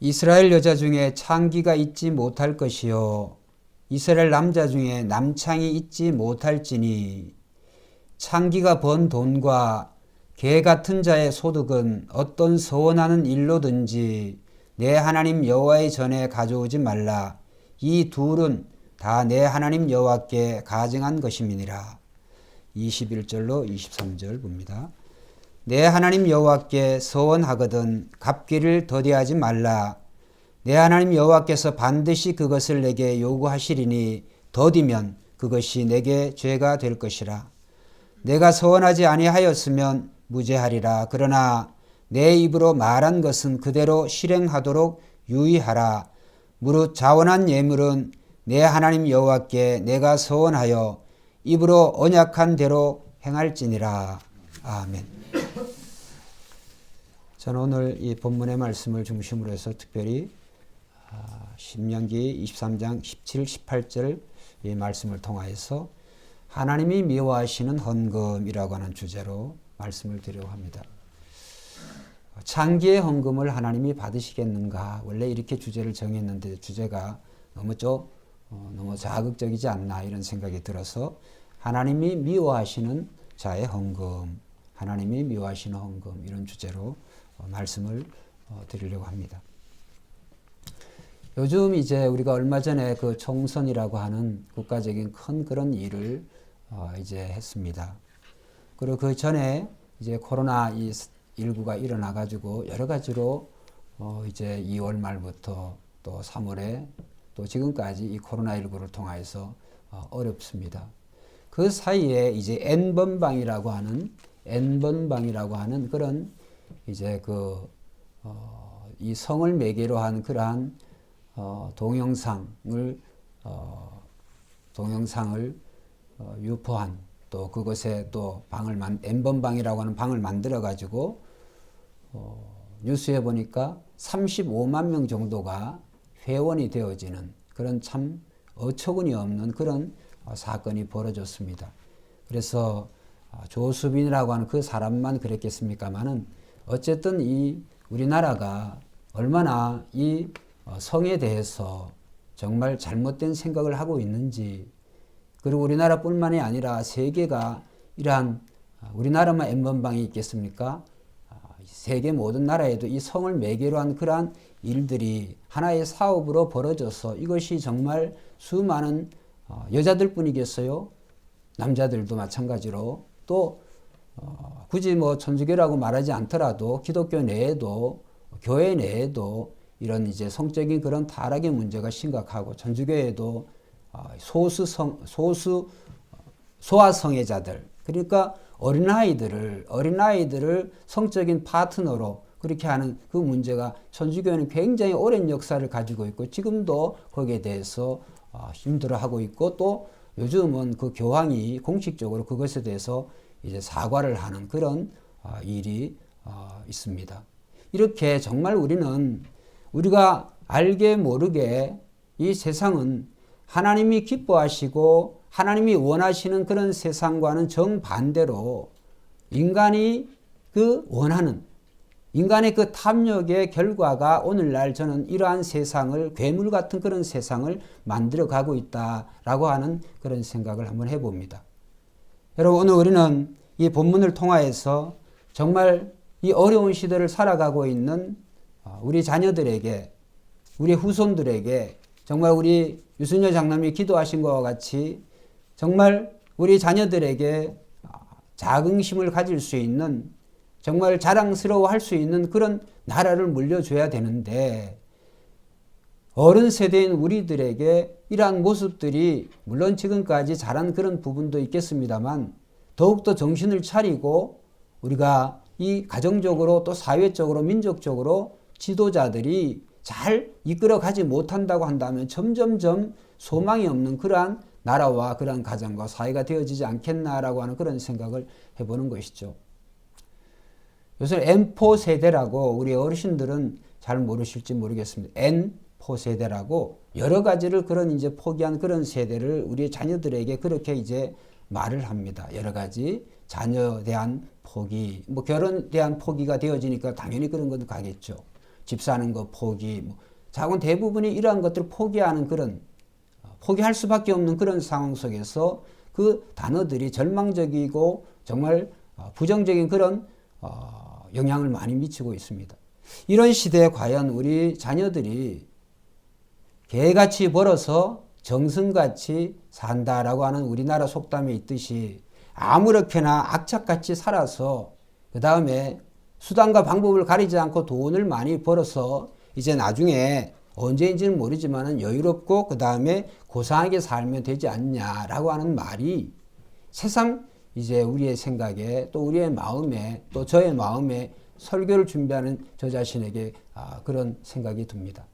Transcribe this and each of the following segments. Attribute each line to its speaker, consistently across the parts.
Speaker 1: 이스라엘 여자 중에 창기가 있지 못할 것이요 이스라엘 남자 중에 남창이 있지 못할지니 창기가 번 돈과 개 같은 자의 소득은 어떤 서원하는 일로든지 내 하나님 여호와의 전에 가져오지 말라. 이 둘은 다 내 하나님 여호와께 가증한 것임이니라. 21절로 23절 봅니다. 내 하나님 여호와께 서원하거든 갚기를 더디하지 말라. 내 하나님 여호와께서 반드시 그것을 내게 요구하시리니 더디면 그것이 내게 죄가 될 것이라. 내가 서원하지 아니하였으면 무죄하리라. 그러나 내 입으로 말한 것은 그대로 실행하도록 유의하라. 무릇 자원한 예물은 내 하나님 여호와께 내가 서원하여 입으로 언약한 대로 행할지니라. 아멘. 저는 오늘 이 본문의 말씀을 중심으로 해서 특별히 신명기 23장 17, 18절 이 말씀을 통하여서 하나님이 미워하시는 헌금이라고 하는 주제로 말씀을 드리려고 합니다. 창기의 헌금을 하나님이 받으시겠는가? 원래 이렇게 주제를 정했는데 주제가 너무 자극적이지 않나 이런 생각이 들어서 하나님이 미워하시는 자의 헌금, 하나님이 미워하시는 헌금 이런 주제로 말씀을 드리려고 합니다. 요즘 이제 우리가 얼마 전에 그 총선이라고 하는 국가적인 큰 그런 일을 이제 했습니다. 그리고 그 전에 이제 코로나19가 일어나가지고 여러 가지로 이제 2월 말부터 또 3월에 또 지금까지 이 코로나19를 통해서 어렵습니다. 그 사이에 이제 N번방이라고 하는 그런 이제 이 성을 매개로 한 그러한 동영상을 유포한 또 그것에 또 N번방이라고 하는 방을 만들어 가지고 뉴스에 보니까 35만 명 정도가 회원이 되어지는 그런 참 어처구니 없는 그런 사건이 벌어졌습니다. 그래서 조수빈이라고 하는 그 사람만 그랬겠습니까마는 어쨌든 이 우리나라가 얼마나 이 성에 대해서 정말 잘못된 생각을 하고 있는지, 그리고 우리나라뿐만이 아니라 세계가 이러한 우리나라만 N번방이 있겠습니까? 세계 모든 나라에도 이 성을 매개로 한 그러한 일들이 하나의 사업으로 벌어져서 이것이 정말 수많은 여자들 뿐이겠어요? 남자들도 마찬가지로 또 굳이 천주교라고 말하지 않더라도 기독교 내에도 교회 내에도 이런 이제 성적인 그런 타락의 문제가 심각하고 천주교에도 소아성애자들 그러니까 어린아이들을 성적인 파트너로 그렇게 하는 그 문제가 천주교는 굉장히 오랜 역사를 가지고 있고 지금도 거기에 대해서 힘들어하고 있고 또 요즘은 그 교황이 공식적으로 그것에 대해서 이제 사과를 하는 그런 일이 있습니다. 이렇게 정말 우리가 알게 모르게 이 세상은 하나님이 기뻐하시고 하나님이 원하시는 그런 세상과는 정반대로 인간이 원하는 인간의 그 탐욕의 결과가 오늘날 저는 이러한 세상을 괴물 같은 그런 세상을 만들어 가고 있다라고 하는 그런 생각을 한번 해봅니다. 여러분 오늘 우리는 이 본문을 통하여서 정말 이 어려운 시대를 살아가고 있는 우리 자녀들에게 우리 후손들에게 정말 우리 유순여 장남이 기도하신 것과 같이 정말 우리 자녀들에게 자긍심을 가질 수 있는 정말 자랑스러워할 수 있는 그런 나라를 물려줘야 되는데 어른 세대인 우리들에게 이러한 모습들이 물론 지금까지 잘한 그런 부분도 있겠습니다만 더욱더 정신을 차리고 우리가 이 가정적으로 또 사회적으로 민족적으로 지도자들이 잘 이끌어가지 못한다고 한다면 점점점 소망이 없는 그러한 나라와 그러한 가정과 사회가 되어지지 않겠나라고 하는 그런 생각을 해보는 것이죠. 요새 N포 세대라고 우리 어르신들은 잘 모르실지 모르겠습니다. N포 세대라고 여러 가지를 그런 이제 포기한 그런 세대를 우리 자녀들에게 그렇게 이제 말을 합니다. 여러 가지 자녀에 대한 포기, 결혼에 대한 포기가 되어지니까 당연히 그런 것도 가겠죠. 집 사는 거 포기, 자군 대부분이 이러한 것들을 포기하는 그런, 포기할 수밖에 없는 그런 상황 속에서 그 단어들이 절망적이고 정말 부정적인 그런 영향을 많이 미치고 있습니다. 이런 시대에 과연 우리 자녀들이 개같이 벌어서 정승같이 산다라고 하는 우리나라 속담에 있듯이 아무렇게나 악착같이 살아서 그 다음에 수단과 방법을 가리지 않고 돈을 많이 벌어서 이제 나중에 언제인지는 모르지만 여유롭고 그 다음에 고상하게 살면 되지 않냐라고 하는 말이 새삼 이제 우리의 생각에 또 우리의 마음에 또 저의 마음에 설교를 준비하는 저 자신에게 그런 생각이 듭니다.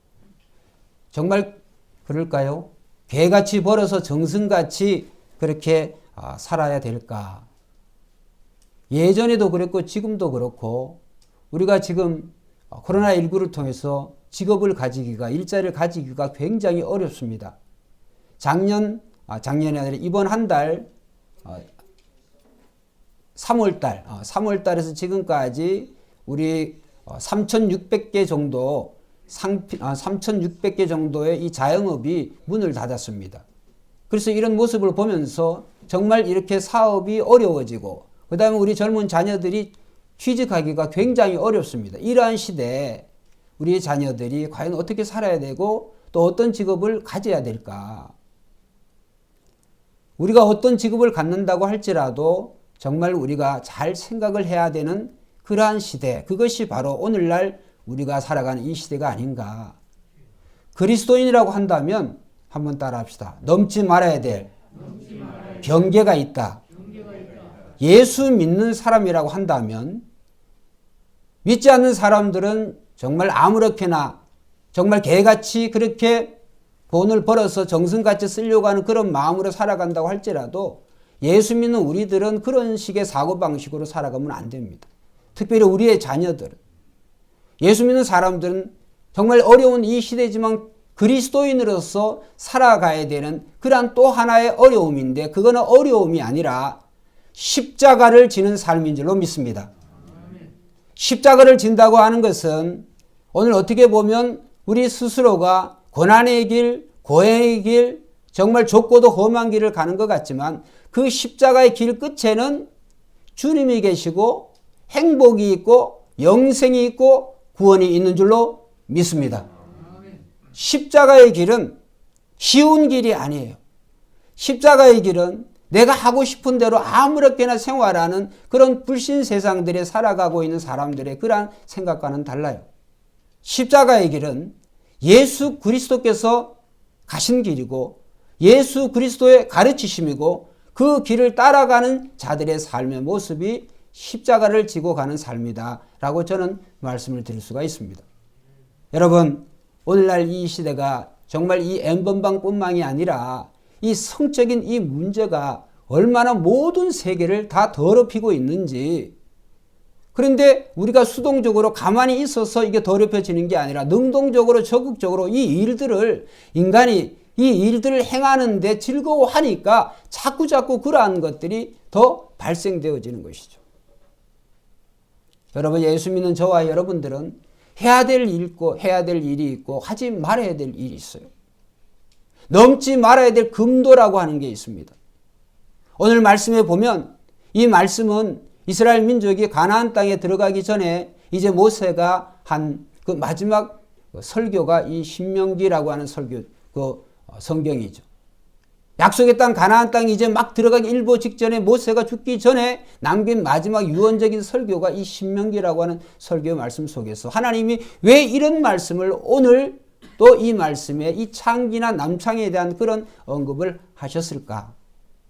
Speaker 1: 정말 그럴까요? 개같이 벌어서 정승같이 그렇게 살아야 될까? 예전에도 그랬고 지금도 그렇고 우리가 지금 코로나19를 통해서 직업을 가지기가 일자리를 가지기가 굉장히 어렵습니다. 작년이 아니라 이번 한 달 3월달에서 지금까지 우리 3,600개 정도 3,600개 정도의 이 자영업이 문을 닫았습니다. 그래서 이런 모습을 보면서 정말 이렇게 사업이 어려워지고 그 다음에 우리 젊은 자녀들이 취직하기가 굉장히 어렵습니다. 이러한 시대에 우리 자녀들이 과연 어떻게 살아야 되고 또 어떤 직업을 가져야 될까? 우리가 어떤 직업을 갖는다고 할지라도 정말 우리가 잘 생각을 해야 되는 그러한 시대, 그것이 바로 오늘날 우리가 살아가는 이 시대가 아닌가. 그리스도인이라고 한다면 한번 따라 합시다. 넘지 말아야 될 경계가 있다. 예수 믿는 사람이라고 한다면 믿지 않는 사람들은 정말 아무렇게나 정말 개같이 그렇게 돈을 벌어서 정승같이 쓰려고 하는 그런 마음으로 살아간다고 할지라도 예수 믿는 우리들은 그런 식의 사고방식으로 살아가면 안 됩니다. 특별히 우리의 자녀들은. 예수 믿는 사람들은 정말 어려운 이 시대지만 그리스도인으로서 살아가야 되는 그러한 또 하나의 어려움인데 그거는 어려움이 아니라 십자가를 지는 삶인 줄로 믿습니다. 십자가를 진다고 하는 것은 오늘 어떻게 보면 우리 스스로가 고난의 길, 고행의 길, 정말 좁고도 험한 길을 가는 것 같지만 그 십자가의 길 끝에는 주님이 계시고 행복이 있고 영생이 있고 구원이 있는 줄로 믿습니다. 십자가의 길은 쉬운 길이 아니에요. 십자가의 길은 내가 하고 싶은 대로 아무렇게나 생활하는 그런 불신 세상들에 살아가고 있는 사람들의 그러한 생각과는 달라요. 십자가의 길은 예수 그리스도께서 가신 길이고 예수 그리스도의 가르치심이고 그 길을 따라가는 자들의 삶의 모습이 십자가를 지고 가는 삶이다 라고 저는 말씀을 드릴 수가 있습니다. 여러분, 오늘날 이 시대가 정말 이 N번방뿐만이 아니라 이 성적인 이 문제가 얼마나 모든 세계를 다 더럽히고 있는지, 그런데 우리가 수동적으로 가만히 있어서 이게 더럽혀지는 게 아니라 능동적으로 적극적으로 이 일들을 인간이 이 일들을 행하는데 즐거워하니까 자꾸자꾸 그러한 것들이 더 발생되어지는 것이죠. 여러분, 예수 믿는 저와 여러분들은 해야 될 일 있고 해야 될 일이 있고 하지 말아야 될 일이 있어요. 넘지 말아야 될 금도라고 하는 게 있습니다. 오늘 말씀에 보면 이 말씀은 이스라엘 민족이 가나안 땅에 들어가기 전에 이제 모세가 한 그 마지막 설교가 이 신명기라고 하는 설교, 성경이죠. 약속의 땅 가나안 땅이 이제 막 들어가기 일보 직전에 모세가 죽기 전에 남긴 마지막 유언적인 설교가 이 신명기라고 하는 설교 말씀 속에서 하나님이 왜 이런 말씀을 오늘 또 이 말씀에 이 창기나 남창에 대한 그런 언급을 하셨을까?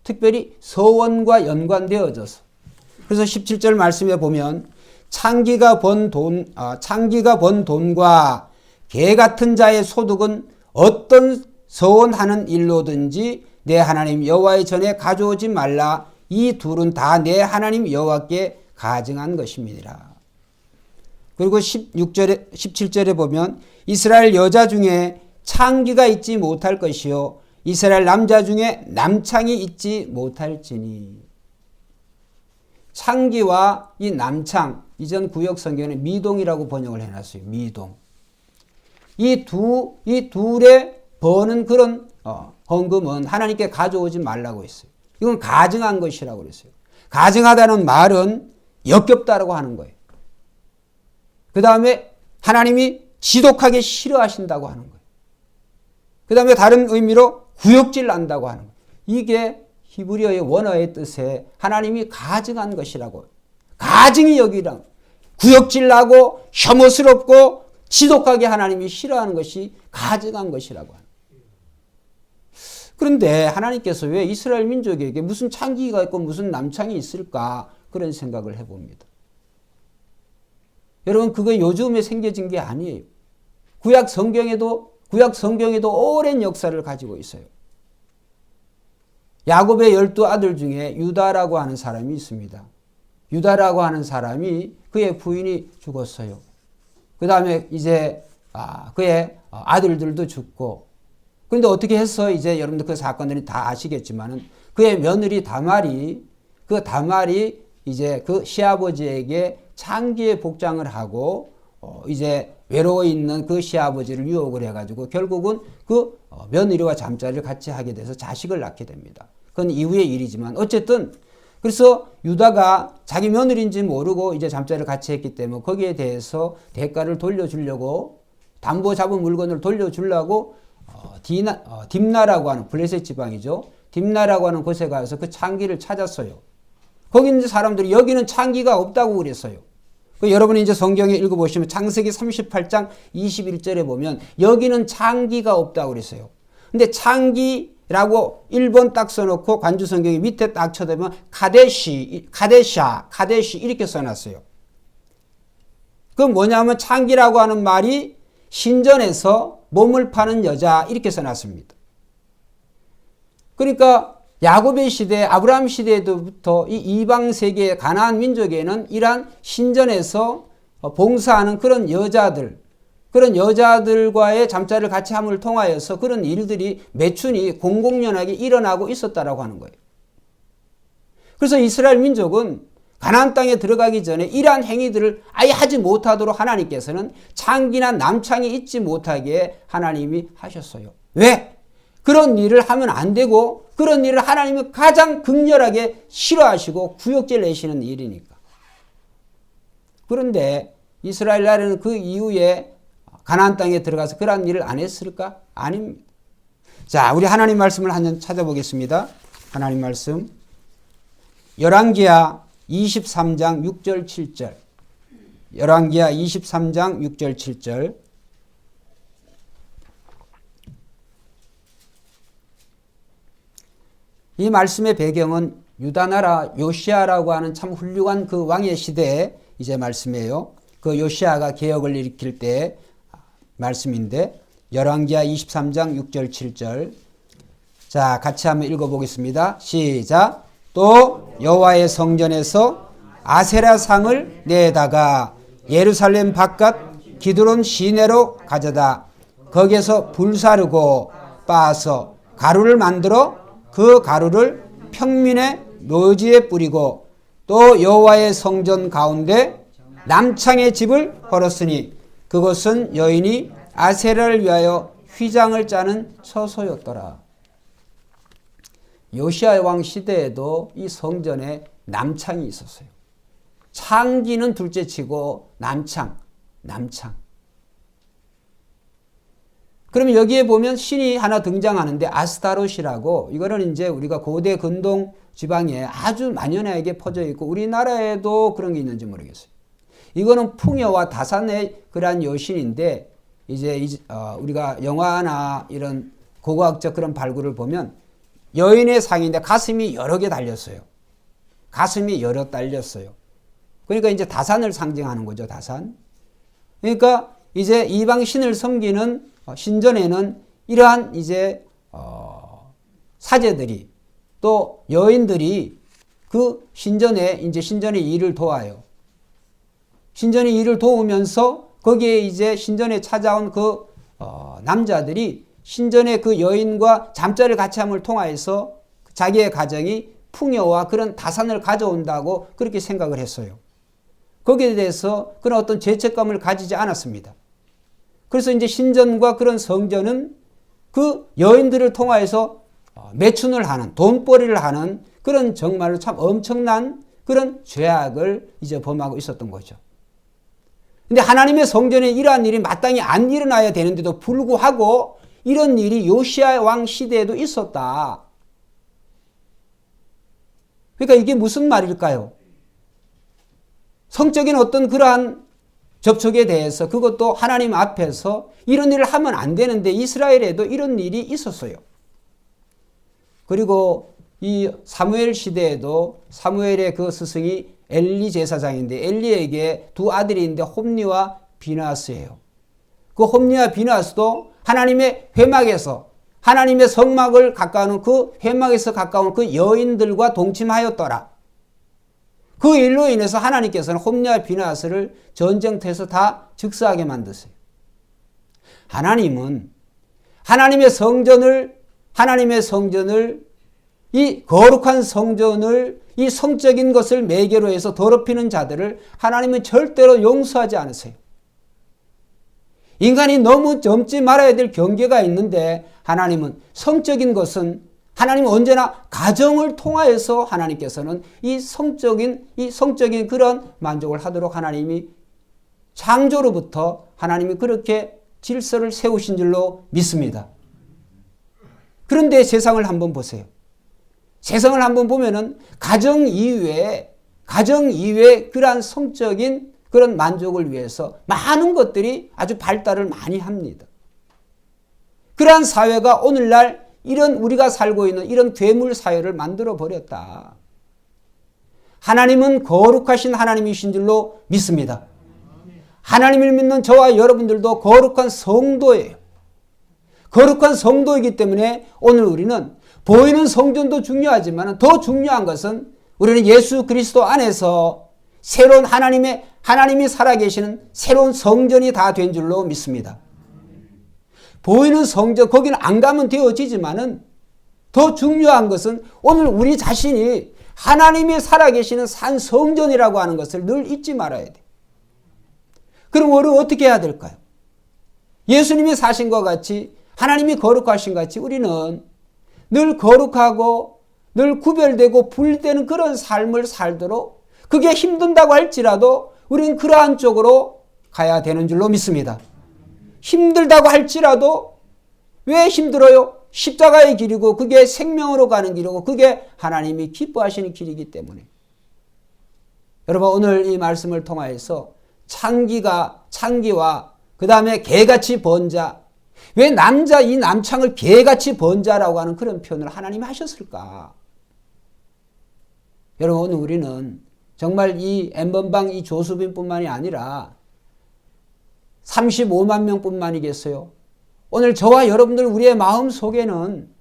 Speaker 1: 특별히 서원과 연관되어져서. 그래서 17절 말씀에 보면 창기가 번 돈과 개 같은 자의 소득은 어떤 서원하는 일로든지 내 하나님 여호와의 전에 가져오지 말라. 이 둘은 다 내 하나님 여호와께 가증한 것입니다. 그리고 17절에 보면 이스라엘 여자 중에 창기가 있지 못할 것이요 이스라엘 남자 중에 남창이 있지 못할지니. 창기와 이 남창, 이전 구역 성경에 미동이라고 번역을 해놨어요. 미동. 이 둘의 버는 그런 헌금은 하나님께 가져오지 말라고 했어요. 이건 가증한 것이라고 그랬어요. 가증하다는 말은 역겹다라고 하는 거예요. 그 다음에 하나님이 지독하게 싫어하신다고 하는 거예요. 그 다음에 다른 의미로 구역질 난다고 하는 거예요. 이게 히브리어의 원어의 뜻에 하나님이 가증한 것이라고. 가증히 여기랑 구역질 나고 혐오스럽고 지독하게 하나님이 싫어하는 것이 가증한 것이라고 하는 거예요. 그런데 하나님께서 왜 이스라엘 민족에게 무슨 창기가 있고 무슨 남창이 있을까 그런 생각을 해봅니다. 여러분 그거 요즘에 생겨진 게 아니에요. 구약 성경에도 오랜 역사를 가지고 있어요. 야곱의 12아들 중에 유다라고 하는 사람이 있습니다. 유다라고 하는 사람이 그의 부인이 죽었어요. 그 다음에 이제 그의 아들들도 죽고, 그런데 어떻게 해서 이제 여러분들 그 사건들이 다 아시겠지만은 그의 며느리 다말이 이제 그 시아버지에게 창기의 복장을 하고 이제 외로워 있는 그 시아버지를 유혹을 해가지고 결국은 그 며느리와 잠자리를 같이 하게 돼서 자식을 낳게 됩니다. 그건 이후의 일이지만 어쨌든 그래서 유다가 자기 며느리인지 모르고 이제 잠자리를 같이 했기 때문에 거기에 대해서 대가를 돌려주려고 담보 잡은 물건을 돌려주려고 딥나라고 하는 블레셋 지방이죠. 딥나라고 하는 곳에 가서 그 창기를 찾았어요. 거기 있는 사람들이 여기는 창기가 없다고 그랬어요. 여러분이 이제 성경에 읽어보시면 창세기 38장 21절에 보면 여기는 창기가 없다고 그랬어요. 근데 창기라고 1번 딱 써놓고 관주 성경이 밑에 딱 쳐다보면 카데시 이렇게 써놨어요. 그건 뭐냐면 창기라고 하는 말이 신전에서 몸을 파는 여자 이렇게 써놨습니다. 그러니까 야곱의 시대, 아브라함 시대부터 이 이방 세계의 가나안 민족에는 이러한 신전에서 봉사하는 그런 여자들과의 잠자리를 같이 함을 통하여서 그런 일들이 매춘이 공공연하게 일어나고 있었다라고 하는 거예요. 그래서 이스라엘 민족은 가나안 땅에 들어가기 전에 이러한 행위들을 아예 하지 못하도록 하나님께서는 창기나 남창이 있지 못하게 하나님이 하셨어요. 왜? 그런 일을 하면 안 되고 그런 일을 하나님이 가장 극렬하게 싫어하시고 구역질 내시는 일이니까. 그런데 이스라엘 나라는 그 이후에 가나안 땅에 들어가서 그런 일을 안 했을까? 아닙니다. 자, 우리 하나님 말씀을 한번 찾아보겠습니다. 하나님 말씀 열왕기하 23장 6절 7절 열왕기하 23장 6절 7절 이 말씀의 배경은 유다나라 요시아라고 하는 참 훌륭한 그 왕의 시대의 이제 말씀이에요. 그 요시아가 개혁을 일으킬 때 말씀인데 열왕기하 23장 6절 7절 자 같이 한번 읽어보겠습니다. 시작. 또 여호와의 성전에서 아세라 상을 내다가 예루살렘 바깥 기드론 시내로 가져다 거기에서 불사르고 빻아서 가루를 만들어 그 가루를 평민의 묘지에 뿌리고 또 여호와의 성전 가운데 남창의 집을 걸었으니 그것은 여인이 아세라를 위하여 휘장을 짜는 처소였더라. 요시아 왕 시대에도 이 성전에 남창이 있었어요. 창기는 둘째치고 남창. 그러면 여기에 보면 신이 하나 등장하는데 아스타롯이라고 이거는 이제 우리가 고대 근동 지방에 아주 만연하게 퍼져 있고 우리나라에도 그런 게 있는지 모르겠어요. 이거는 풍요와 다산의 그러한 여신인데 이제 우리가 영화나 이런 고고학적 그런 발굴을 보면 여인의 상인데 가슴이 여러 개 달렸어요. 가슴이 여러 달렸어요. 그러니까 이제 다산을 상징하는 거죠. 다산. 그러니까 이제 이방 신을 섬기는 신전에는 이러한 이제 사제들이 또 여인들이 그 신전의 일을 도와요. 신전의 일을 도우면서 거기에 이제 신전에 찾아온 그 남자들이 신전의 그 여인과 잠자리를 같이 함을 통하여서 자기의 가정이 풍요와 그런 다산을 가져온다고 그렇게 생각을 했어요. 거기에 대해서 그런 어떤 죄책감을 가지지 않았습니다. 그래서 이제 신전과 그런 성전은 그 여인들을 통하여서 매춘을 하는, 돈벌이를 하는 그런 정말로 참 엄청난 그런 죄악을 이제 범하고 있었던 거죠. 근데 하나님의 성전에 이러한 일이 마땅히 안 일어나야 되는데도 불구하고 이런 일이 요시야 왕 시대에도 있었다. 그러니까 이게 무슨 말일까요? 성적인 어떤 그러한 접촉에 대해서 그것도 하나님 앞에서 이런 일을 하면 안 되는데 이스라엘에도 이런 일이 있었어요. 그리고 이 사무엘 시대에도 사무엘의 그 스승이 엘리 제사장인데 엘리에게 두 아들이 있는데 홈리와 비나스예요. 그 홈리와 비나스도 하나님의 회막에서 하나님의 성막을 가까운 그 회막에서 가까운 그 여인들과 동침하였더라. 그 일로 인해서 하나님께서는 홈리와 비나스를 전쟁터에서 다 즉사하게 만드세요. 하나님은 하나님의 성전을 이 거룩한 성전을 이 성적인 것을 매개로 해서 더럽히는 자들을 하나님은 절대로 용서하지 않으세요. 인간이 너무 넘지 말아야 될 경계가 있는데 하나님은 성적인 것은 하나님은 언제나 가정을 통하여서 하나님께서는 이 성적인 그런 만족을 하도록 하나님이 창조로부터 하나님이 그렇게 질서를 세우신 줄로 믿습니다. 그런데 세상을 한번 보세요. 세상을 한번 보면은 가정 이외에 그러한 성적인 그런 만족을 위해서 많은 것들이 아주 발달을 많이 합니다. 그러한 사회가 오늘날 이런 우리가 살고 있는 이런 괴물 사회를 만들어 버렸다. 하나님은 거룩하신 하나님이신 줄로 믿습니다. 하나님을 믿는 저와 여러분들도 거룩한 성도예요. 거룩한 성도이기 때문에 오늘 우리는 보이는 성전도 중요하지만 더 중요한 것은 우리는 예수 그리스도 안에서 새로운 하나님이 살아계시는 새로운 성전이 다 된 줄로 믿습니다. 보이는 성전, 거기는 안 가면 되어지지만은 더 중요한 것은 오늘 우리 자신이 하나님이 살아계시는 산 성전이라고 하는 것을 늘 잊지 말아야 돼. 그럼 우리는 어떻게 해야 될까요? 예수님이 사신 것 같이 하나님이 거룩하신 것 같이 우리는 늘 거룩하고 늘 구별되고 분리되는 그런 삶을 살도록 그게 힘든다고 할지라도 우리는 그러한 쪽으로 가야 되는 줄로 믿습니다. 힘들다고 할지라도 왜 힘들어요? 십자가의 길이고 그게 생명으로 가는 길이고 그게 하나님이 기뻐하시는 길이기 때문에. 여러분 오늘 이 말씀을 통하여서 창기와 그 다음에 개같이 번 자, 왜 이 남창을 개같이 번 자라고 하는 그런 표현을 하나님이 하셨을까? 여러분 오늘 우리는 정말 이 N번방 이 조수빈뿐만이 아니라 35만 명뿐만이겠어요. 오늘 저와 여러분들 우리의 마음 속에는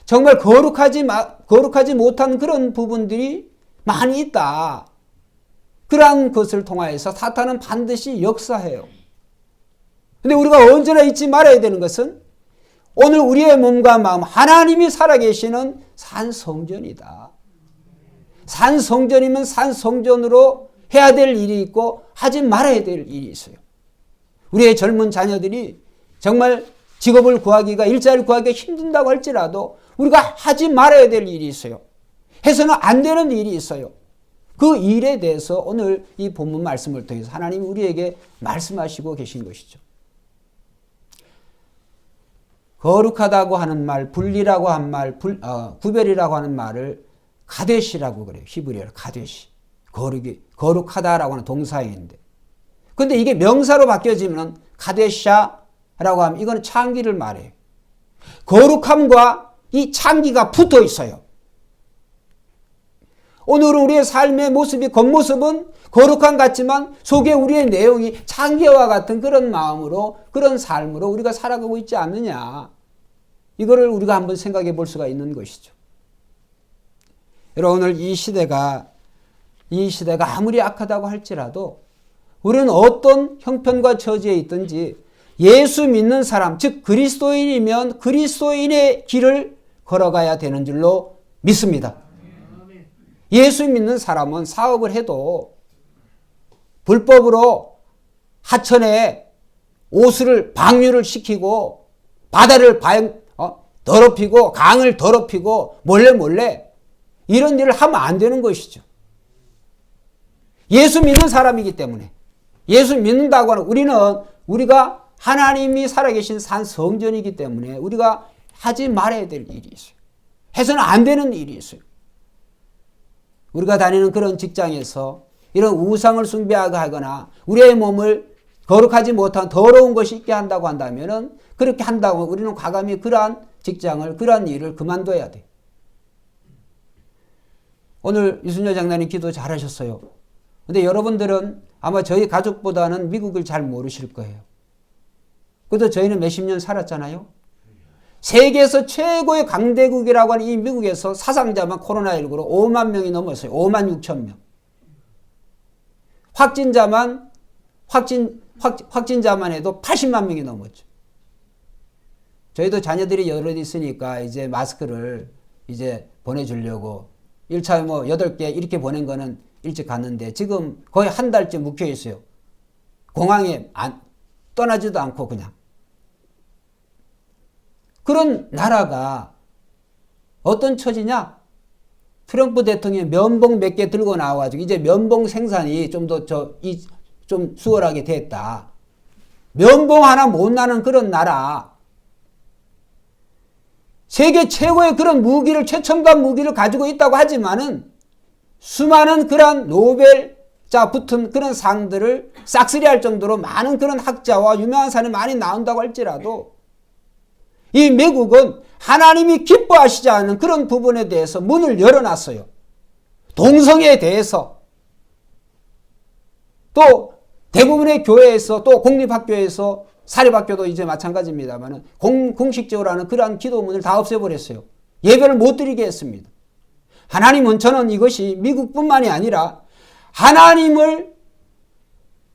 Speaker 1: 정말 거룩하지 못한 그런 부분들이 많이 있다. 그러한 것을 통하여서 사탄은 반드시 역사해요. 근데 우리가 언제나 잊지 말아야 되는 것은 오늘 우리의 몸과 마음 하나님이 살아계시는 산 성전이다. 산 성전이면 산 성전으로 해야 될 일이 있고 하지 말아야 될 일이 있어요. 우리의 젊은 자녀들이 정말 직업을 구하기가 일자리를 구하기가 힘든다고 할지라도 우리가 하지 말아야 될 일이 있어요. 해서는 안 되는 일이 있어요. 그 일에 대해서 오늘 이 본문 말씀을 통해서 하나님이 우리에게 말씀하시고 계신 것이죠. 거룩하다고 하는 말, 분리라고 한 말, 구별이라고 하는 말을 가데시라고 그래요. 히브리어로 가데시. 거룩하다라고 하는 동사인데. 근데 이게 명사로 바뀌어지면 가데샤라고 하면 이거는 창기를 말해요. 거룩함과 이 창기가 붙어 있어요. 오늘 우리의 삶의 모습이 겉모습은 거룩한 같지만 속에 우리의 내용이 창기와 같은 그런 마음으로 그런 삶으로 우리가 살아가고 있지 않느냐. 이거를 우리가 한번 생각해 볼 수가 있는 것이죠. 여러분 오늘 이 시대가 아무리 악하다고 할지라도 우리는 어떤 형편과 처지에 있든지 예수 믿는 사람, 즉 그리스도인이면 그리스도인의 길을 걸어가야 되는 줄로 믿습니다. 예수 믿는 사람은 사업을 해도 불법으로 하천에 오수를 방류를 시키고 바다를 더럽히고 강을 더럽히고 몰래 이런 일을 하면 안 되는 것이죠. 예수 믿는 사람이기 때문에 예수 믿는다고 하는 우리가 하나님이 살아계신 산 성전이기 때문에 우리가 하지 말아야 될 일이 있어요. 해서는 안 되는 일이 있어요. 우리가 다니는 그런 직장에서 이런 우상을 숭배하거나 우리의 몸을 거룩하지 못한 더러운 것이 있게 한다고 한다면은 그렇게 한다고 우리는 과감히 그러한 직장을 그러한 일을 그만둬야 돼. 오늘 유순여 장로님 기도 잘하셨어요. 근데 여러분들은 아마 저희 가족보다는 미국을 잘 모르실 거예요. 그래도 저희는 몇십 년 살았잖아요. 세계에서 최고의 강대국이라고 하는 이 미국에서 사상자만 코로나19로 5만 명이 넘었어요. 5만 6천 명. 확진자만 해도 80만 명이 넘었죠. 저희도 자녀들이 여럿 있으니까 이제 마스크를 이제 보내주려고 1차 8개 이렇게 보낸 거는 일찍 갔는데 지금 거의 한 달째 묵혀 있어요. 공항에 떠나지도 않고 그냥. 그런 나라가 어떤 처지냐? 트럼프 대통령이 면봉 몇 개 들고 나와가지고 이제 면봉 생산이 좀 수월하게 됐다. 면봉 하나 못 나는 그런 나라. 세계 최고의 그런 무기를, 최첨단 무기를 가지고 있다고 하지만은 수많은 그런 노벨자 붙은 그런 상들을 싹쓸이할 정도로 많은 그런 학자와 유명한 사람이 많이 나온다고 할지라도 이 미국은 하나님이 기뻐하시지 않는 그런 부분에 대해서 문을 열어놨어요. 동성애에 대해서 또 대부분의 교회에서 또 공립학교에서 사립학교도 이제 마찬가지입니다만 공식적으로 하는 그러한 기도문을 다 없애버렸어요. 예배를 못 드리게 했습니다. 하나님은 저는 이것이 미국뿐만이 아니라 하나님을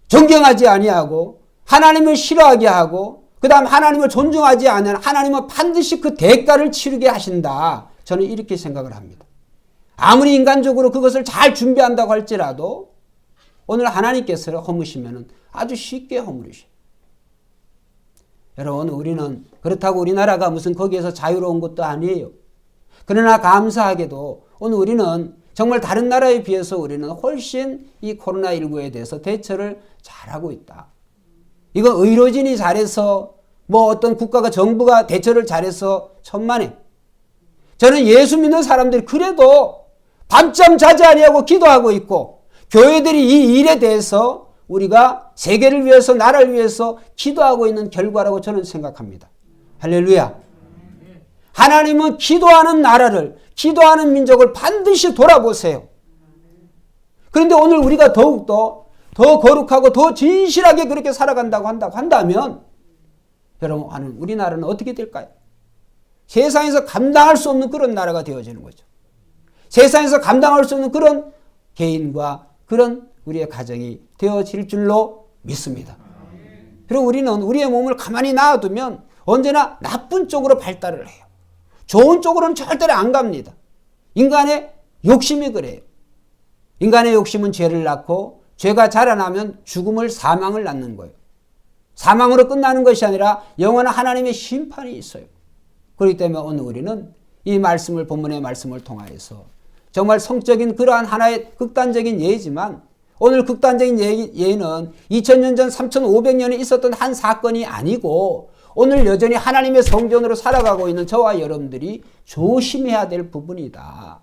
Speaker 1: 존경하지 아니하고 하나님을 싫어하게 하고 그 다음 하나님을 존중하지 않는 하나님은 반드시 그 대가를 치르게 하신다. 저는 이렇게 생각을 합니다. 아무리 인간적으로 그것을 잘 준비한다고 할지라도 오늘 하나님께서 허무시면 아주 쉽게 허무르셔. 여러분 우리는 그렇다고 우리나라가 무슨 거기에서 자유로운 것도 아니에요. 그러나 감사하게도 오늘 우리는 정말 다른 나라에 비해서 우리는 훨씬 이 코로나19에 대해서 대처를 잘하고 있다. 이건 의료진이 잘해서 어떤 국가가 정부가 대처를 잘해서 천만에. 저는 예수 믿는 사람들이 그래도 밤잠 자지 아니하고 기도하고 있고 교회들이 이 일에 대해서 우리가 세계를 위해서 나라를 위해서 기도하고 있는 결과라고 저는 생각합니다. 할렐루야. 하나님은 기도하는 나라를 기도하는 민족을 반드시 돌아보세요. 그런데 오늘 우리가 더욱더 더 거룩하고 더 진실하게 그렇게 살아간다고 한다면 여러분 우리나라는 어떻게 될까요? 세상에서 감당할 수 없는 그런 나라가 되어지는 거죠. 세상에서 감당할 수 없는 그런 개인과 그런 우리의 가정이 되어질 줄로 믿습니다. 그리고 우리는 우리의 몸을 가만히 놔두면 언제나 나쁜 쪽으로 발달을 해요. 좋은 쪽으로는 절대로 안 갑니다. 인간의 욕심이 그래요. 인간의 욕심은 죄를 낳고 죄가 자라나면 죽음을 사망을 낳는 거예요. 사망으로 끝나는 것이 아니라 영원한 하나님의 심판이 있어요. 그렇기 때문에 오늘 우리는 이 말씀을 본문의 말씀을 통하여서 정말 성적인 그러한 하나의 극단적인 예이지만 오늘 극단적인 예는 2000년 전 3500년에 있었던 한 사건이 아니고 오늘 여전히 하나님의 성전으로 살아가고 있는 저와 여러분들이 조심해야 될 부분이다.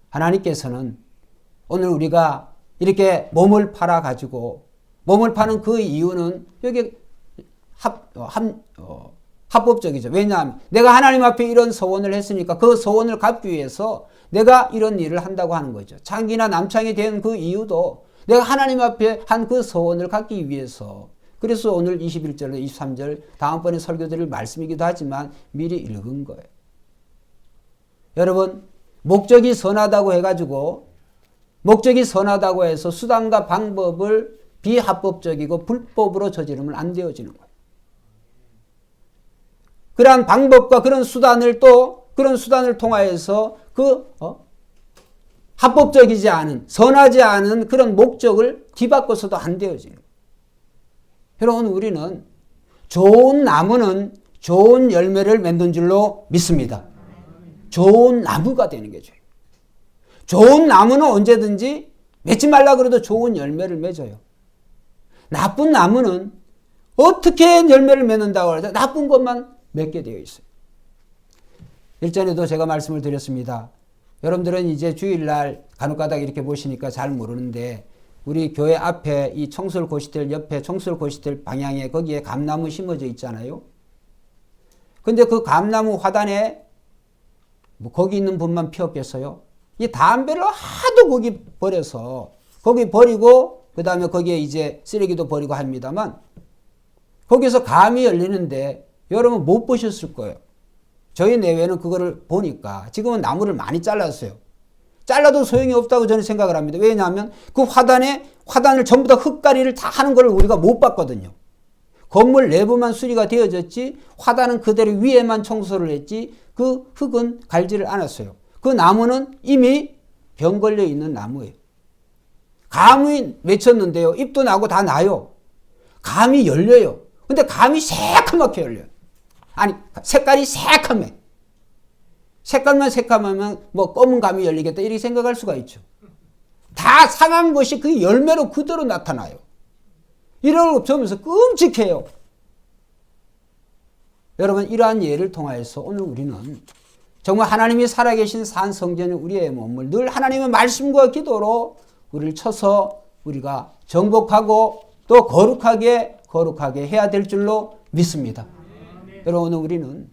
Speaker 1: 하나님께서는 오늘 우리가 이렇게 몸을 팔아가지고 몸을 파는 그 이유는 여기 합법적이죠. 왜냐하면 내가 하나님 앞에 이런 서원을 했으니까 그 서원을 갚기 위해서 내가 이런 일을 한다고 하는 거죠. 창기나 남창이 된 그 이유도 내가 하나님 앞에 한 그 서원을 갖기 위해서. 그래서 오늘 21절, 23절 다음번에 설교드릴 말씀이기도 하지만 미리 읽은 거예요. 여러분 목적이 선하다고 해가지고 목적이 선하다고 해서 수단과 방법을 비합법적이고 불법으로 저지르면 안 되어지는 거예요. 그러한 방법과 그런 수단을 또 그런 수단을 통하여서 합법적이지 않은 선하지 않은 그런 목적을 뒤바꿔서도 안 되어지는 거예요. 여러분, 우리는 좋은 나무는 좋은 열매를 맺는 줄로 믿습니다. 좋은 나무가 되는 게 좋아요. 좋은 나무는 언제든지 맺지 말라 그래도 좋은 열매를 맺어요. 나쁜 나무는 어떻게 열매를 맺는다고 해서 나쁜 것만 맺게 되어 있어요. 일전에도 제가 말씀을 드렸습니다. 여러분들은 이제 주일날 간혹가다 이렇게 보시니까 잘 모르는데 우리 교회 앞에 이 청솔 고시텔 옆에 청솔 고시텔 방향에 거기에 감나무 심어져 있잖아요. 근데 그 감나무 화단에 뭐 거기 있는 분만 피었겠어요? 이 담배를 하도 거기 버려서 거기 버리고 그 다음에 거기에 이제 쓰레기도 버리고 합니다만 거기서 감이 열리는데 여러분 못 보셨을 거예요. 저희 내외는 그거를 보니까 지금은 나무를 많이 잘랐어요. 잘라도 소용이 없다고 저는 생각을 합니다. 왜냐하면 그 화단을 전부 다 흙가리를 다 하는 걸 우리가 못 봤거든요. 건물 내부만 수리가 되어졌지 화단은 그대로 위에만 청소를 했지 그 흙은 갈지를 않았어요. 그 나무는 이미 병 걸려 있는 나무예요. 감이 맺혔는데요. 잎도 나고 다 나요. 감이 열려요. 근데 감이 새카맣게 열려요. 아니 색깔이 새카매. 색깔만 새카매면 뭐 검은 감이 열리겠다 이렇게 생각할 수가 있죠. 다 상한 것이 그 열매로 그대로 나타나요. 이런 걸 보면서 끔찍해요. 여러분 이러한 예를 통하여서 오늘 우리는 정말 하나님이 살아계신 산 성전인 우리의 몸을 늘 하나님의 말씀과 기도로 우리를 쳐서 우리가 정복하고 또 거룩하게 해야 될 줄로 믿습니다. 여러분 우리는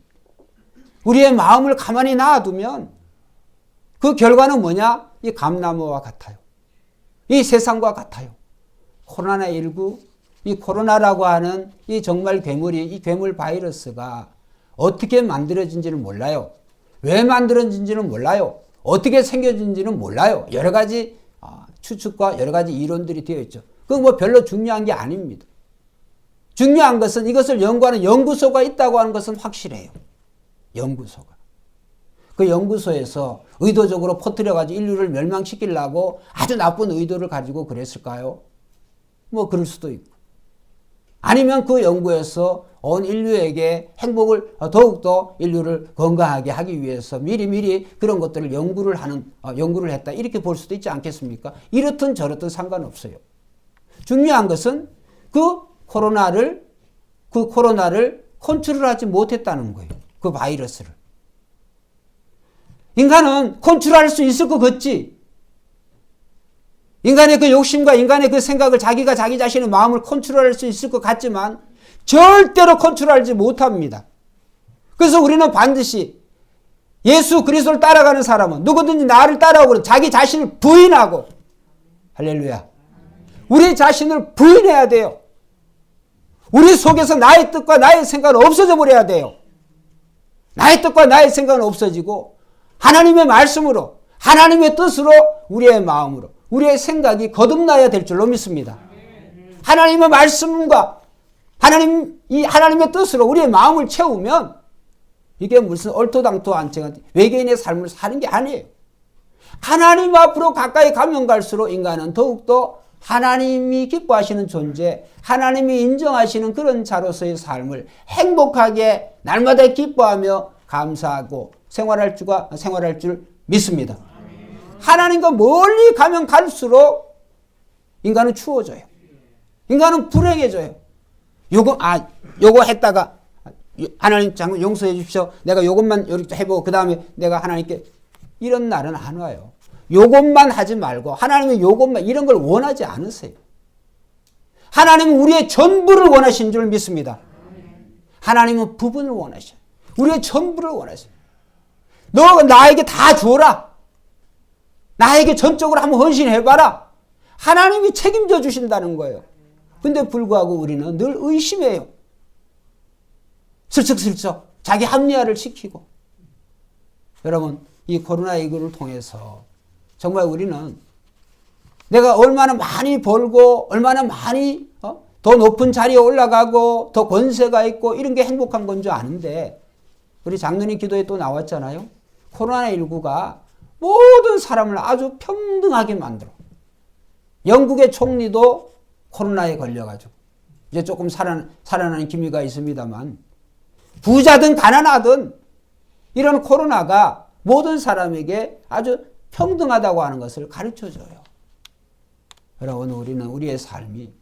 Speaker 1: 우리의 마음을 가만히 놔두면 그 결과는 뭐냐? 이 감나무와 같아요. 이 세상과 같아요. 코로나19 이 코로나라고 하는 이 정말 괴물이 이 괴물 바이러스가 어떻게 만들어진지는 몰라요. 왜 만들어진지는 몰라요. 어떻게 생겨진지는 몰라요. 여러 가지 추측과 여러 가지 이론들이 되어 있죠. 그건 뭐 별로 중요한 게 아닙니다. 중요한 것은 이것을 연구하는 연구소가 있다고 하는 것은 확실해요. 연구소가. 그 연구소에서 의도적으로 퍼뜨려가지고 인류를 멸망시키려고 아주 나쁜 의도를 가지고 그랬을까요? 뭐 그럴 수도 있고. 아니면 그 연구에서 온 인류에게 행복을 더욱더 인류를 건강하게 하기 위해서 미리 그런 것들을 연구를 했다. 이렇게 볼 수도 있지 않겠습니까? 이렇든 저렇든 상관없어요. 중요한 것은 그 코로나를 컨트롤하지 못했다는 거예요. 그 바이러스를. 인간은 컨트롤할 수 있을 것 같지? 인간의 그 욕심과 인간의 그 생각을 자기가 자기 자신의 마음을 컨트롤할 수 있을 것 같지만 절대로 컨트롤하지 못합니다. 그래서 우리는 반드시 예수 그리스도를 따라가는 사람은 누구든지 나를 따라오고 자기 자신을 부인하고 할렐루야. 우리 자신을 부인해야 돼요. 우리 속에서 나의 뜻과 나의 생각은 없어져 버려야 돼요. 나의 뜻과 나의 생각은 없어지고 하나님의 말씀으로 하나님의 뜻으로 우리의 마음으로 우리의 생각이 거듭나야 될 줄로 믿습니다. 하나님의 말씀과 하나님의 뜻으로 우리의 마음을 채우면 이게 무슨 얼토당토 안청한 외계인의 삶을 사는 게 아니에요. 하나님 앞으로 가까이 가면 갈수록 인간은 더욱더 하나님이 기뻐하시는 존재, 하나님이 인정하시는 그런 자로서의 삶을 행복하게 날마다 기뻐하며 감사하고 생활할 줄 믿습니다. 하나님과 멀리 가면 갈수록 인간은 추워져요. 인간은 불행해져요. 요거 했다가 하나님 장군 용서해 주십시오. 내가 요것만 이렇게 해보고 그 다음에 내가 하나님께 이런 날은 안 와요. 요것만 하지 말고 하나님은 요것만 이런 걸 원하지 않으세요. 하나님은 우리의 전부를 원하신 줄 믿습니다. 하나님은 부분을 원하셔요. 우리의 전부를 원하셔요. 너 나에게 다 줘라. 나에게 전적으로 한번 헌신해봐라. 하나님이 책임져 주신다는 거예요. 근데 불구하고 우리는 늘 의심해요. 슬쩍슬쩍 자기 합리화를 시키고. 여러분 이 코로나19를 통해서 정말 우리는 내가 얼마나 많이 벌고 얼마나 많이 더 높은 자리에 올라가고 더 권세가 있고 이런 게 행복한 건 줄 아는데 우리 장로님 기도에 또 나왔잖아요. 코로나19가 모든 사람을 아주 평등하게 만들어. 영국의 총리도 코로나에 걸려가지고 이제 조금 살아나는 기미가 있습니다만 부자든 가난하든 이런 코로나가 모든 사람에게 아주 평등하다고 하는 것을 가르쳐줘요. 여러분, 우리는 우리의 삶이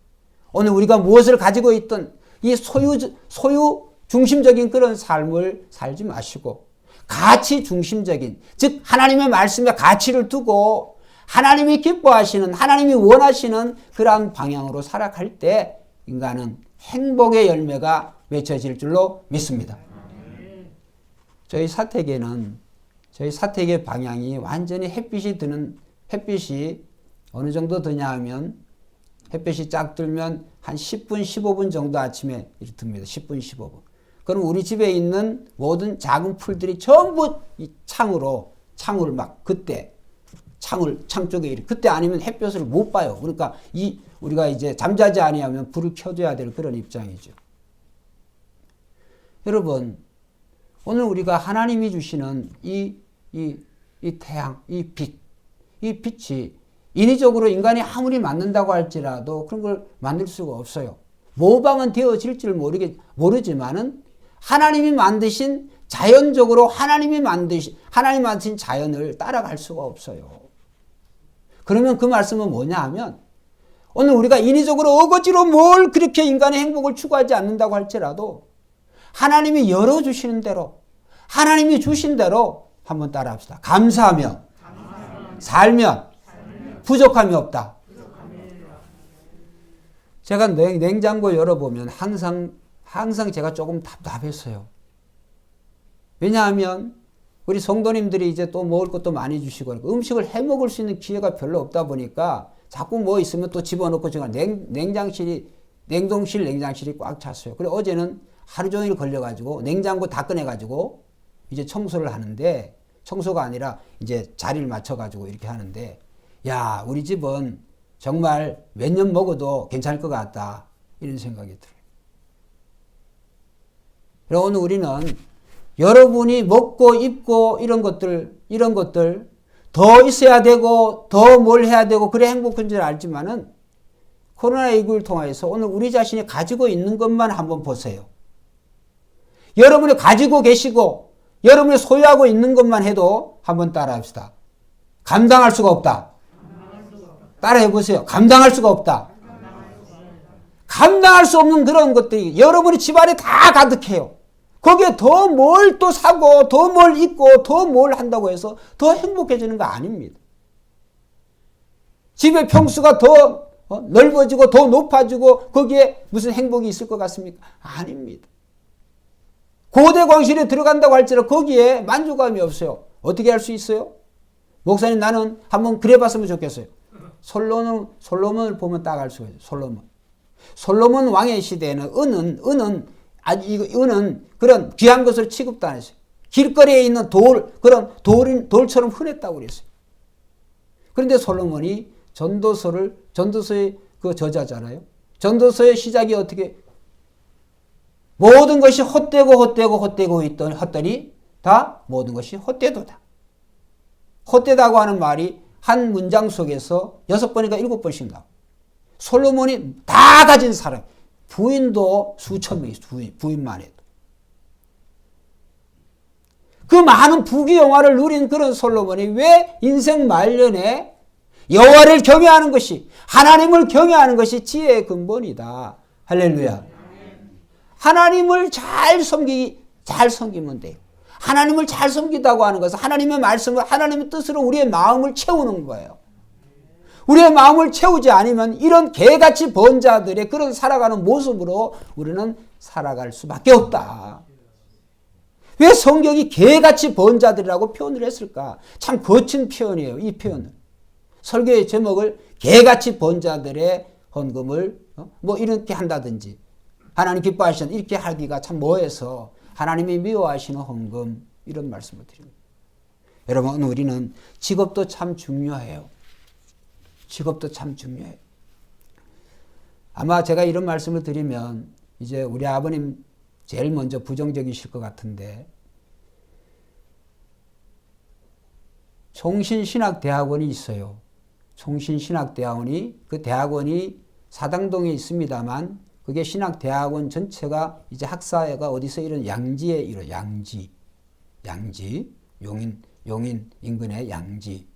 Speaker 1: 오늘 우리가 무엇을 가지고 있든 이 소유 중심적인 그런 삶을 살지 마시고 가치 중심적인, 즉 하나님의 말씀에 가치를 두고 하나님이 기뻐하시는, 하나님이 원하시는 그러한 방향으로 살아갈 때 인간은 행복의 열매가 맺혀질 줄로 믿습니다. 저희 사택의 방향이 완전히 햇빛이 어느 정도 드냐 하면 햇빛이 쫙 들면 한 10분, 15분 정도 아침에 이렇게 듭니다. 10분, 15분. 그럼 우리 집에 있는 모든 작은 풀들이 전부 이 창을 막 그때 창 쪽에 이렇게 그때 아니면 햇볕을 못 봐요. 그러니까 우리가 이제 잠자지 아니하면 불을 켜줘야 될 그런 입장이죠. 여러분, 오늘 우리가 하나님이 주시는 이 태양, 이 빛이 인위적으로 인간이 아무리 만든다고 할지라도 그런 걸 만들 수가 없어요. 모방은 되어질 줄 모르지만은 하나님이 만드신 자연적으로 하나님이 만드신 자연을 따라갈 수가 없어요. 그러면 그 말씀은 뭐냐 하면 오늘 우리가 인위적으로 어거지로 뭘 그렇게 인간의 행복을 추구하지 않는다고 할지라도 하나님이 열어주시는 대로 하나님이 주신 대로 한번 따라합시다. 감사하며 살면 부족함이 없다. 제가 냉장고 열어보면 항상 제가 조금 답답했어요. 왜냐하면 우리 성도님들이 이제 또 먹을 것도 많이 주시고 음식을 해 먹을 수 있는 기회가 별로 없다 보니까 자꾸 뭐 있으면 또 집어넣고 제가 냉동실 냉장실이 꽉 찼어요. 그래 어제는 하루 종일 걸려가지고 냉장고 다 꺼내가지고 이제 청소를 하는데 청소가 아니라 이제 자리를 맞춰가지고 이렇게 하는데 야, 우리 집은 정말 몇 년 먹어도 괜찮을 것 같다. 이런 생각이 들어요. 그래서 오늘 우리는 여러분이 먹고 입고 이런 것들 더 있어야 되고 더 뭘 해야 되고 그래 행복한 줄 알지만은 코로나19를 통해서 오늘 우리 자신이 가지고 있는 것만 한번 보세요. 여러분이 가지고 계시고 여러분이 소유하고 있는 것만 해도 한번 따라합시다. 감당할 수가 없다. 따라해 보세요. 감당할 수가 없다. 감당할 수 없는 그런 것들이 여러분의 집안에 다 가득해요. 거기에 더 뭘 또 사고 더 뭘 입고 더 뭘 한다고 해서 더 행복해지는 거 아닙니다. 집의 평수가 더 넓어지고 더 높아지고 거기에 무슨 행복이 있을 것 같습니까? 아닙니다. 고대 광실에 들어간다고 할지라도 거기에 만족감이 없어요. 어떻게 할 수 있어요? 목사님 나는 한번 그래 봤으면 좋겠어요. 솔로몬을 보면 딱 알 수가 있어요. 솔로몬 왕의 시대에는 은은 그런 귀한 것을 취급도 안 했어요. 길거리에 있는 돌처럼 흔했다고 그랬어요. 그런데 솔로몬이 전도서의 그 저자잖아요. 전도서의 시작이 어떻게 모든 것이 헛되고 있더니 다 모든 것이 헛되도다. 헛되다고 하는 말이 한 문장 속에서 6번인가 7번씩 나와요. 솔로몬이 다 가진 사람, 부인도 수천 명이 있어요. 부인만 해도. 그 많은 부귀영화를 누린 그런 솔로몬이 왜 인생 말년에 여호와를 경외하는 것이, 하나님을 경외하는 것이 지혜의 근본이다. 할렐루야. 하나님을 잘 섬기면 돼요. 하나님을 잘 섬기다고 하는 것은 하나님의 말씀을, 하나님의 뜻으로 우리의 마음을 채우는 거예요. 우리의 마음을 채우지 않으면 이런 개같이 번 자들의 그런 살아가는 모습으로 우리는 살아갈 수밖에 없다. 왜 성경이 개같이 번 자들이라고 표현을 했을까? 참 거친 표현이에요. 이 표현은. 설교의 제목을 개같이 번 자들의 헌금을 뭐 이렇게 한다든지 하나님 기뻐하시는 이렇게 하기가 참 뭐해서 하나님이 미워하시는 헌금 이런 말씀을 드립니다. 여러분 우리는 직업도 참 중요해요. 직업도 참 중요해요. 아마 제가 이런 말씀을 드리면 이제 우리 아버님 제일 먼저 부정적이실 것 같은데 총신신학대학원이 있어요. 총신신학대학원이 그 대학원이 사당동에 있습니다만 그게 신학대학원 전체가 이제 학사가 어디서 이런 양지에 이런 양지 용인 인근의 양지.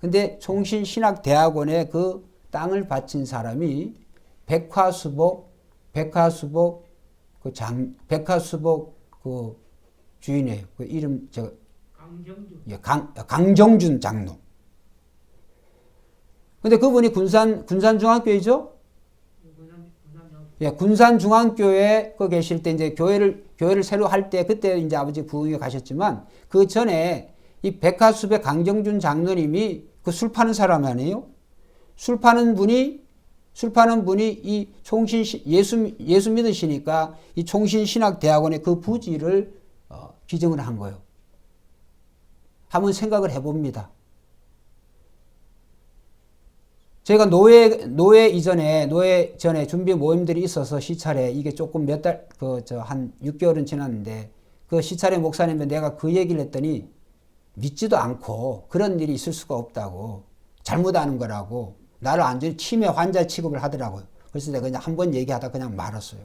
Speaker 1: 근데 총신신학대학원에 그 땅을 바친 사람이 백화수복 그 주인이에요. 그 이름 강정준 장로. 근데 그분이 군산중앙교회죠? 예, 군산중앙교회 그 계실 때 이제 교회를 새로 할 때 그때 이제 아버지 부흥에 가셨지만 그 전에 이 백화수배 강정준 장로님이 그 술 파는 사람 아니에요? 술 파는 분이 이 예수 믿으시니까 이 총신신학대학원의 그 부지를 기증을 한 거예요. 한번 생각을 해봅니다. 저희가 노예 전에 준비 모임들이 있어서 시찰에 이게 조금 한 6개월은 지났는데 그 시찰의 목사님은 내가 그 얘기를 했더니 믿지도 않고 그런 일이 있을 수가 없다고 잘못하는 거라고 나를 완전히 치매 환자 취급을 하더라고요. 그래서 내가 그냥 한번 얘기하다 그냥 말았어요.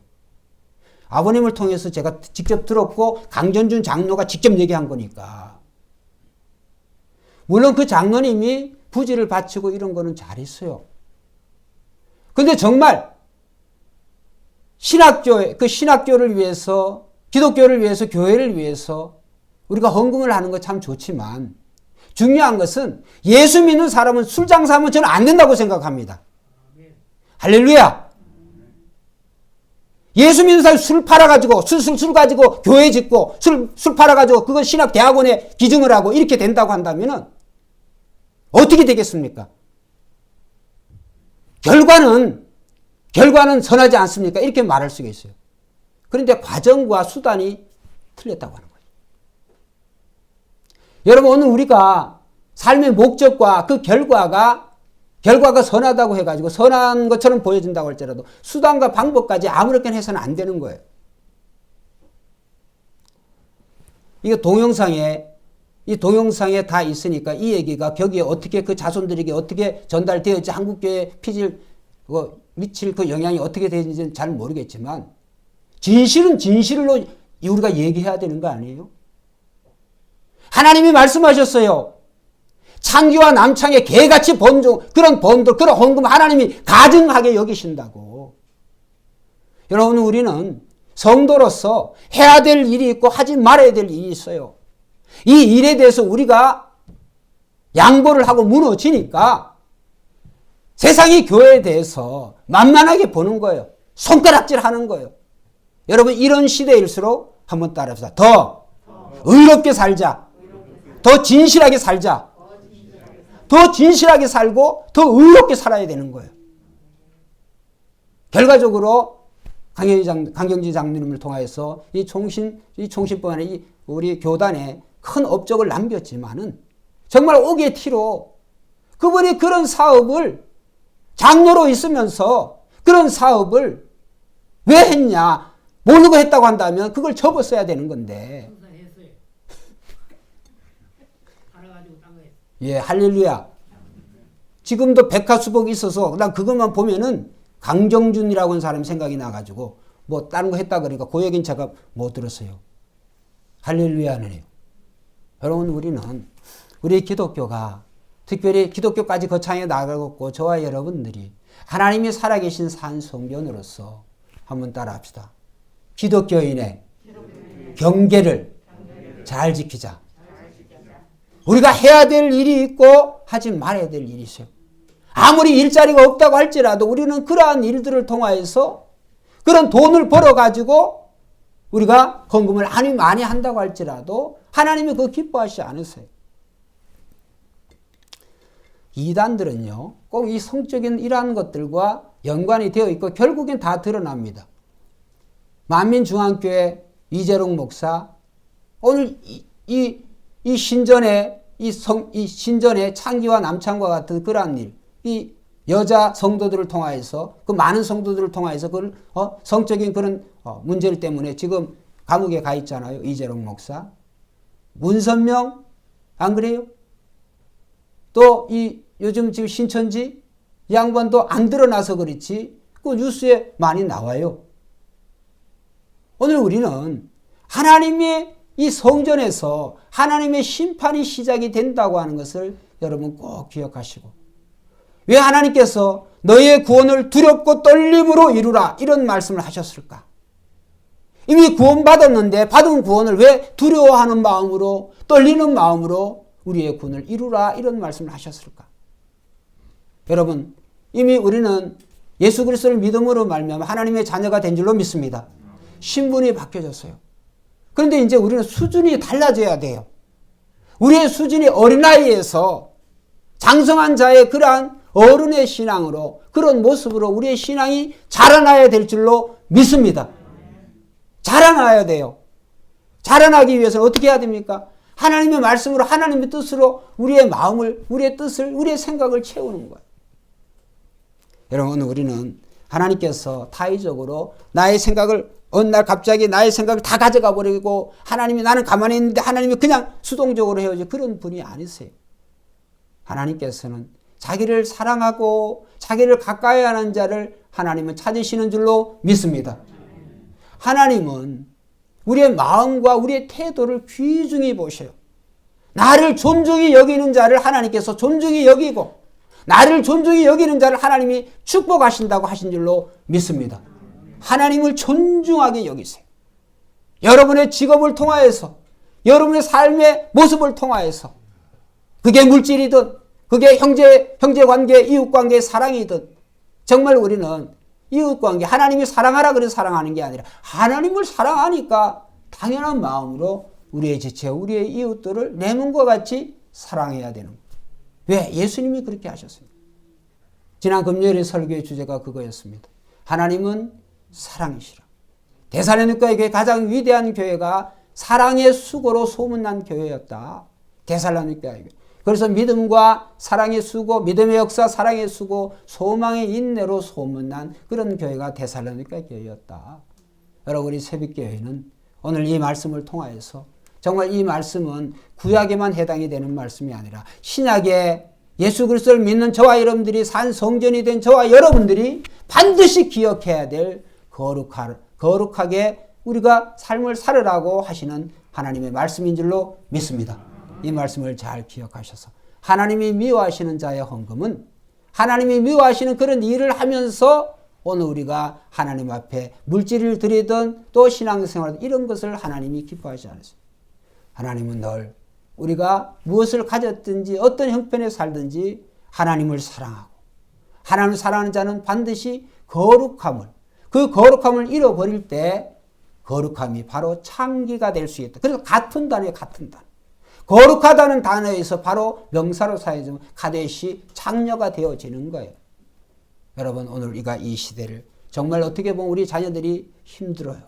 Speaker 1: 아버님을 통해서 제가 직접 들었고 강전준 장로가 직접 얘기한 거니까. 물론 그 장로님이 부지를 바치고 이런 거는 잘했어요. 근데 정말 신학교를 위해서, 기독교를 위해서, 교회를 위해서 우리가 헌금을 하는 거 참 좋지만 중요한 것은 예수 믿는 사람은 술 장사하면 저는 안 된다고 생각합니다. 할렐루야. 예수 믿는 사람이 술 팔아가지고 술 가지고 교회 짓고 술 팔아가지고 그거 신학대학원에 기증을 하고 이렇게 된다고 한다면은 어떻게 되겠습니까? 결과는 선하지 않습니까? 이렇게 말할 수가 있어요. 그런데 과정과 수단이 틀렸다고 하는 거예요. 여러분, 오늘 우리가 삶의 목적과 그 결과가 선하다고 해가지고 선한 것처럼 보여진다고 할지라도 수단과 방법까지 아무렇게나 해서는 안 되는 거예요. 이거 동영상에 다 있으니까 이 얘기가 거기에 어떻게 그 자손들에게 어떻게 전달되었지 한국교회 미칠 그 영향이 어떻게 되는지는 잘 모르겠지만 진실은 진실로 우리가 얘기해야 되는 거 아니에요? 하나님이 말씀하셨어요. 창기와 남창의 개같이 그런 헌금 하나님이 가증하게 여기신다고. 여러분, 우리는 성도로서 해야 될 일이 있고 하지 말아야 될 일이 있어요. 이 일에 대해서 우리가 양보를 하고 무너지니까 세상이 교회에 대해서 만만하게 보는 거예요. 손가락질 하는 거예요. 여러분, 이런 시대일수록 한번 따라합시다. 더 의롭게 살자. 더 진실하게 살자. 더 진실하게 살고 더 의롭게 살아야 되는 거예요. 결과적으로 강경지 장로님을 통해서 이 총신뿐 아니라 우리 교단에 큰 업적을 남겼지만은 정말 옥의 티로 그분이 그런 사업을 장로로 있으면서 그런 사업을 왜 했냐? 모르고 했다고 한다면 그걸 접었어야 되는 건데. 예, 할렐루야. 지금도 백화수복이 있어서 난 그것만 보면은 강정준이라고 하는 사람이 생각이 나가지고 뭐 다른 거 했다 그러니까 그 얘기는 제가 못 들었어요. 할렐루야네요. 여러분, 우리 기독교가 특별히 기독교까지 거창해 나가고 저와 여러분들이 하나님이 살아계신 산성전으로서 한번 따라합시다. 기독교인의 경계를 잘 지키자. 우리가 해야 될 일이 있고 하지 말아야 될 일이 있어요. 아무리 일자리가 없다고 할지라도 우리는 그러한 일들을 통하여서 그런 돈을 벌어가지고 우리가 헌금을 많이 한다고 할지라도 하나님이 그거 기뻐하시지 않으세요. 이단들은요, 꼭 이 성적인 이러한 것들과 연관이 되어 있고 결국엔 다 드러납니다. 만민중앙교회 이재롱 목사, 오늘 이 신전의 창기와 남창과 같은 그러한 일, 이 여자 성도들을 통하여서 그 많은 성도들을 통하여서 그 성적인 그런 문제를 때문에 지금 감옥에 가 있잖아요. 이재롱 목사, 문선명 안 그래요? 또 요즘 지금 신천지 이 양반도 안 드러나서 그렇지 그 뉴스에 많이 나와요. 오늘 우리는 하나님의 이 성전에서 하나님의 심판이 시작이 된다고 하는 것을 여러분 꼭 기억하시고, 왜 하나님께서 너의 구원을 두렵고 떨림으로 이루라 이런 말씀을 하셨을까? 이미 구원받았는데 받은 구원을 왜 두려워하는 마음으로 떨리는 마음으로 우리의 구원을 이루라 이런 말씀을 하셨을까? 여러분, 이미 우리는 예수 그리스도를 믿음으로 말미암아 하나님의 자녀가 된 줄로 믿습니다. 신분이 바뀌어졌어요. 그런데 이제 우리는 수준이 달라져야 돼요. 우리의 수준이 어린아이에서 장성한 자의 그러한 어른의 신앙으로, 그런 모습으로 우리의 신앙이 자라나야 될 줄로 믿습니다. 자라나야 돼요. 자라나기 위해서는 어떻게 해야 됩니까? 하나님의 말씀으로, 하나님의 뜻으로 우리의 마음을, 우리의 뜻을, 우리의 생각을 채우는 거예요. 여러분, 우리는 하나님께서 타의적으로 나의 생각을 어느 날 갑자기 나의 생각을 다 가져가 버리고 하나님이, 나는 가만히 있는데 하나님이 그냥 수동적으로 헤어져, 그런 분이 아니세요. 하나님께서는 자기를 사랑하고 자기를 가까이 하는 자를 하나님은 찾으시는 줄로 믿습니다. 하나님은 우리의 마음과 우리의 태도를 귀중히 보셔요. 나를 존중히 여기는 자를 하나님께서 존중히 여기고, 나를 존중히 여기는 자를 하나님이 축복하신다고 하신 줄로 믿습니다. 하나님을 존중하게 여기세요. 여러분의 직업을 통하여서, 여러분의 삶의 모습을 통하여서, 그게 물질이든 그게 형제관계, 이웃관계, 사랑이든, 정말 우리는 이웃관계, 하나님이 사랑하라 그래서 사랑하는 게 아니라 하나님을 사랑하니까 당연한 마음으로 우리의 지체, 우리의 이웃들을 내 몸과 같이 사랑해야 되는 거예요. 왜? 예수님이 그렇게 하셨습니다. 지난 금요일의 설교의 주제가 그거였습니다. 하나님은 사랑이시라. 데살로니가의 교회, 가장 위대한 교회가 사랑의 수고로 소문난 교회였다. 데살로니가의 교회. 그래서 믿음과 사랑의 수고, 믿음의 역사, 사랑의 수고, 소망의 인내로 소문난 그런 교회가 데살로니가 교회였다. 여러분, 우리 새벽교회는 오늘 이 말씀을 통하여서, 정말 이 말씀은 구약에만 해당이 되는 말씀이 아니라 신약에 예수 그리스도를 믿는 저와 여러분들이 산 성전이 된 저와 여러분들이 반드시 기억해야 될 거룩하게 우리가 삶을 살으라고 하시는 하나님의 말씀인 줄로 믿습니다. 이 말씀을 잘 기억하셔서 하나님이 미워하시는 자의 헌금은, 하나님이 미워하시는 그런 일을 하면서 오늘 우리가 하나님 앞에 물질을 드리든 또 신앙생활 이런 것을 하나님이 기뻐하지 않으세요. 하나님은 늘 우리가 무엇을 가졌든지 어떤 형편에 살든지 하나님을 사랑하고, 하나님을 사랑하는 자는 반드시 거룩함을, 그 거룩함을 잃어버릴 때 거룩함이 바로 창기가 될 수 있다. 그래서 같은 단어에 같은 단어. 거룩하다는 단어에서 바로 명사로 사용되면 카데시, 창녀가 되어지는 거예요. 여러분, 오늘 우리가 이 시대를 정말 어떻게 보면 우리 자녀들이 힘들어요.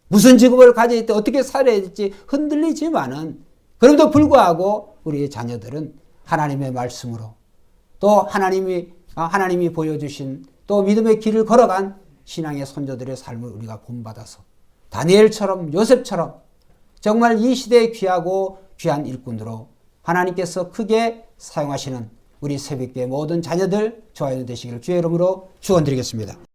Speaker 1: 무슨 직업을 가질 때 어떻게 살아야 될지 흔들리지만은, 그럼에도 불구하고 우리의 자녀들은 하나님의 말씀으로, 또 하나님이 보여주신 또 믿음의 길을 걸어간 신앙의 선조들의 삶을 우리가 본받아서 다니엘처럼, 요셉처럼 정말 이 시대에 귀하고 귀한 일꾼으로 하나님께서 크게 사용하시는 우리 새벽교회 모든 자녀들, 저와 여러분 되시기를 주의 이름으로 축원드리겠습니다.